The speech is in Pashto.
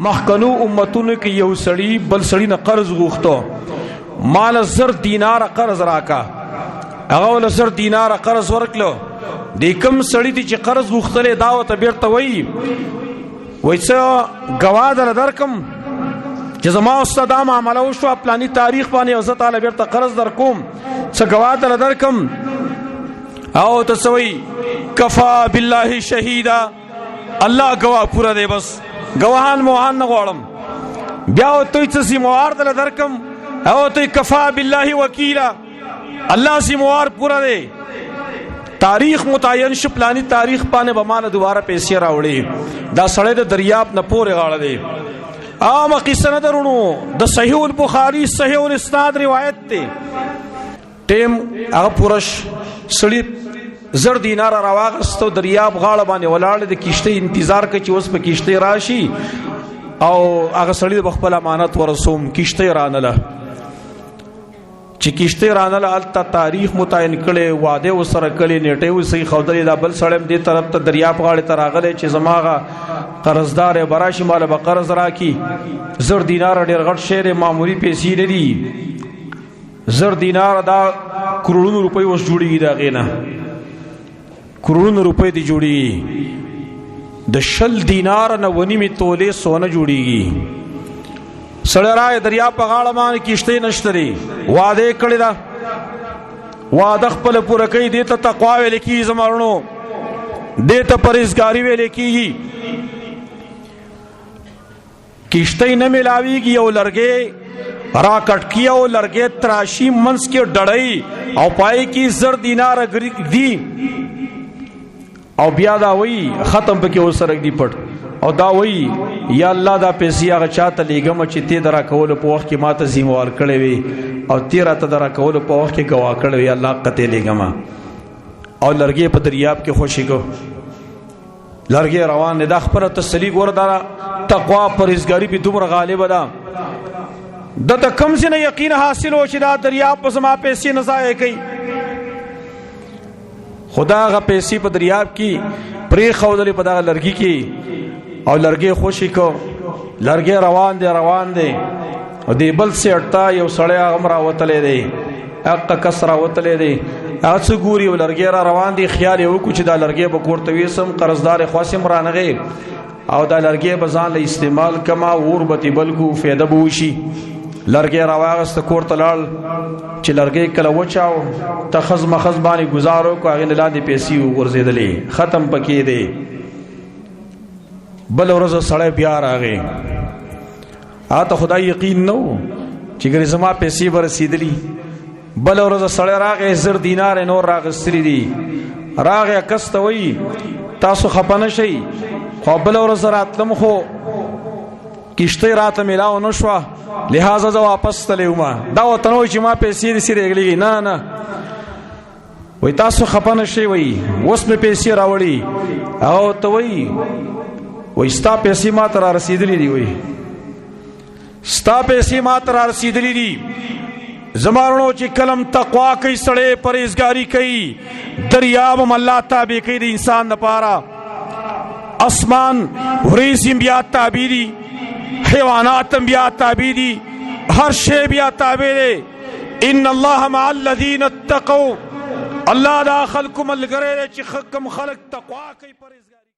مخکنو امتونو کې یو سړی بل سړی نه قرض غوښتو، مال 1000 دینار قرض راکا، هغه ول 1000 دینار قرض ورکلو. د کوم سړی چې قرض غوښتلې دا وته بیرته وای څه غوا درکم چې زما استاد معاملې وشو پلاني تاریخ باندې او زه تعالی بیرته قرض درکوم، څه غوا درکم او تسوي کفا بالله شهیدا، الله گواه پورا دی، بس گواهان موهان نه غواړم. بیا ته څه سیموار دل درکم او ته کفا بالله وکیلا، الله سیموار پورا دی. تاریخ متعین شپلانی تاریخ پانه بمانه دوباره پیسې راوړي. دا سړی د دریاب نه پورې غاړه دی. عام قصه نه درونو، د صحیح البخاری صحیح الاسناد روایت ته ټیم هغه پورش سړی 1000 دینار راواغستو، دریاب غاړه باندې ولاړ د کشته انتظار کوي چې اوس په کشته راشي او هغه سړی د خپل امانت ورسوم. کشته رانله چې کشته رانله الته تاریخ متعین کړي، وعده وسره کړي، نیټه وسې خودلې دا بل سړی دې طرف ته دریاب غاړه ته راغله چې زماغه قرضدار براشي مال به قرض راکي. 1000 دینار ډېر غټ شعر معمولی پیسې نه دي. 1000 دینار دا کروڑونو روپۍ وس جوړیږي، دا غینه کروڑونو روپۍ دی جوړیږي. د 100 دینار نه ونی می تولې سونه جوړیږي. سړی راي دریاب په غاړه باندې کشته نشته لري، وعده کړی دا وعده خپل پوره کوي. دې ته تقوا ویل کیږي، زمارونو دې ته پرهیزګاری ویل کیږي. کشته نه ملاویږي، یو لرګي را کټ کیا او لرګي تراشی منس کې ډړای او پای کې 1000 دینار دی او بیا دا وی ختم پکې وسره دی پټ او دا وی یا الله دا پیسې هغه چاته لګم چې ته درا کول په وخت کې ماته زیموال کړې وي او تیرا ته درا کول په وخت کې گوا کړې وي، الله قته لګم او لرګي په دریاب کې خوشي کو. لرګي روان نه د خبره تسلی ګور دا تقوا پرهیزګاری په دومره غالب ده. د کم سینه یقین حاصل او چې دا دریاب په سما پیسې نه ضایع کوي. خدا غ پیسې په دریاب کې پرې خودلې په دا لرګي کې او لرګي خوشي کو. لرګي روان دي او دی بل سیټتا یو سړی امر وتلې دی، حق کسره وتلې دی، اڅ ګوري ولرګي را روان دي. خیال یو کو چې دا لرګي به کوړته وېسم قرضدار خاصم رانغه او دا لرګي به ځان له استعمال کما وربتی بلکو فایده بوشي. لرګي راواغست کوړته لاړ چې لرګي کله وچاو تخز مخز باندې گزارو کو هغه لاندې پیسې ورزيدلې ختم پکې دی. بل ورځ سړی بیا راغی، آته خدای یقین نو چې ګری زما پیسې ورسېدلې. بل ورځ سړی راغی 1000 دینار نور راغستري دي. راغی کسته وی تاسو خپنه شي، خو بل ورځ راتلم خو کشته راته ملاو نشوه، لہذا زه واپس تلوما. دا وته نو چې ما پیسې دې سره غلېږي، نه وای تاسو خپنه شي، وای اوس مې پیسې راوړي او ته وای ستا پیسې ما ته را رسیدلې دي، وای ستا پیسې ما ته را رسیدلې دي. زمارونو چې کلم تقوا کوي، سړی پرهیزګاری کوي، دریاب هم الله تابع کوي د انسان لپاره. اسمان وریځ بیا تابع دي، حیوانات بیا تابع دي، هر شی بیا تابع دی. ان الله مع الذين اتقوا، الله دا خلق ملګری چې کم خلق تقوا کوي پرهیزګاری